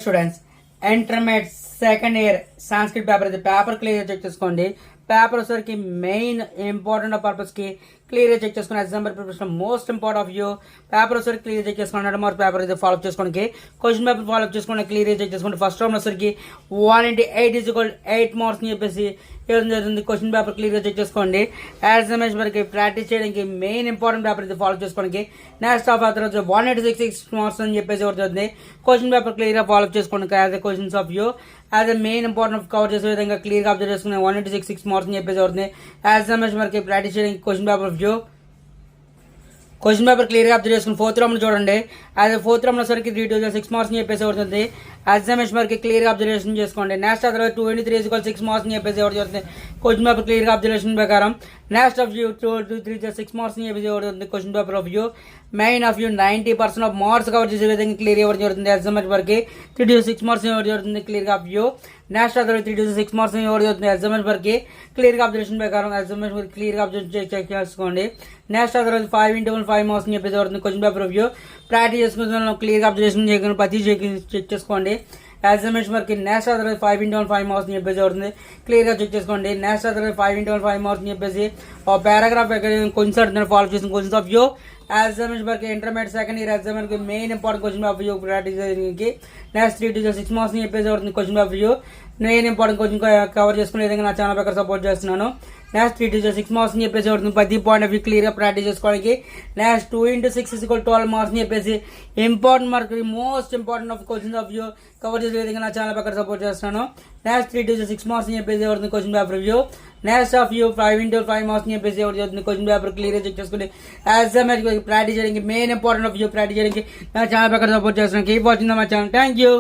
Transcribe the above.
Students intermediate second year Sanskrit paper ఇది paper clear check చేసుకోండి. Paper వచ్చేసరికి మెయిన్ ఇంపార్టెంట్ పర్పస్ కి క్లియర్ చెక్ చేసుకుని exam preparation most important of you paper వచ్చేసరికి clear check చేసుకుని 100 marks paper అయితే follow చేసుకోండి. క్వశ్చన్ పేపర్ ఫాలో చేసుకోండి, క్లియర్ చెక్ చేసుకోండి. ఫస్ట్ రౌండ్ వచ్చేసరికి 1/8 మార్క్స్ అని చెప్పేసి ఇవ్వడం జరుగుతుంది. క్వశ్చన్ పేపర్ క్లియర్ చెక్ చేసుకోండి. ఎగ్జామినేషన్ వరకు ప్రాక్టీస్ చేయడానికి మెయిన్ ఇంపార్టెంట్ పేపర్ అయితే ఫాలో చేసుకోండి. నెక్స్ట్ ఆఫ్ ఆ తర్వాత 186 మార్క్స్ అని చెప్పేసి ఇవ్వడం జరుగుతుంది. క్వశ్చన్ పేపర్ క్లియర్ ఫాలో చేసుకోండి. As the questions of you as the main important cover చేసే విధంగా క్లియర్ గా అబ్జర్వ్ చేసుకుని 186 మార్క్స్ అని చెప్పేసి అవుతుంది. ఎగ్జామినేషన్ వరకు ప్రాక్టీస్ చేయడానికి question paper of you question paper clear గా అబ్జర్వ్ చేసుకుని ఫోర్త్ రౌండ్ చూడండి. అదే ఫోర్త్ రౌండ్ సరికి 3 to 6 మార్క్స్ అని చెప్పేసి అవుతుంది. ఎగ్జామినేషన్ వరకు క్లియర్ గా అబ్జర్వేషన్ చేసుకోండి. నెక్స్ట్ ఆ తర్వాత 23 = 6 మార్క్స్ అని చెప్పేసి ఎవరు జరుగుతుంది. క్వశ్చన్ పేపర్ క్లియర్ గా అబ్జర్వేషన్ ప్రకారం నెక్స్ట్ ఆఫ్ యూ 2 3 6 మార్క్స్ అని చెప్పేసి ఎవరు question paper of you main of you 90% of marks cover చేసే విధంగా క్లియర్ ఎవరు జరుగుతుంది. ఎగ్జామినేషన్ వరకు 3 to 6 మార్క్స్ ఎవరు జరుగుతుంది క్లియర్ గా ఆఫ్ యూ. నెక్స్ట్ ఆ తర్వాత 3 to 6 మార్క్స్ ఎవరు జరుగుతుంది. ఎగ్జామినేషన్ వరకు క్లియర్ గా అబ్జర్వేషన్ ప్రకారం ఎగ్జామినేషన్ వరకు క్లియర్ గా అబ్జర్వ్ చెక్ చేసుకోండి. నెక్స్ట్ ఆ తర్వాత 5 మార్క్స్ అని చెప్పేసి ఎవరు question paper of you practice చేసుకుని క్లియర్ గా అబ్జర్వేషన్ చేయకుండా ప్రతి చెక్ చేసుకోండి. ఎగ్జామినేషన్ వరకు నెక్స్ట్ ఆ తర్వాత 5 మార్క్స్ అని చెప్పేసి అవుతుంది క్లియర్ గా చెక్ చేసుకోండి. నెక్స్ట్ ఆ తర్వాత 5 మార్క్స్ అని చెప్పేసి పారాగ్రాఫ్ కొంచెం ఫాలో చేసిన క్వశ్చన్స్ ఆఫ్ యూ ఎగ్జామినేషన్ వరకు intermediate second year examination main important question of you practice చేయడానికి నెక్స్ట్ 3 to 6 మార్క్స్ అని చెప్పేసి అవుతుంది question of you main important question cover చేసుకునే విధంగా నా ఛానల్ ప్రకారం సపోర్ట్ చేస్తున్నాను. నెక్స్ట్ 3 to 6 మార్క్స్ అని చెప్పేసి అవుతుంది ప్రతి పాయింట్ ఆఫ్ వ్యూ క్లియర్ గా ప్రాక్టీస్ చేసుకోవడానికి. నెక్స్ట్ 2 × 6 = 12 మార్క్స్ అని చెప్పేసి important mark most important of questions of view cover చేసే విధంగా నా ఛానల్ ప్రకారం సపోర్ట్ చేస్తున్నాను. నెక్స్ట్ 3 to 6 మార్క్స్ అని చెప్పేసి అవుతుంది question paper review. Next of you 5 marks అని చెప్పేసి ఎవరు చదువుతుంది క్వశ్చన్ పేపర్ క్లియర్ చెక్ చేసుకుని ఎగ్జామ్ ప్రాక్టీస్ చేయడానికి main important of view practice చేయడానికి నా ఛానల్ ప్రకారం సపోర్ట్ చేస్తున్నాను. Keep watching my channel. Thank you.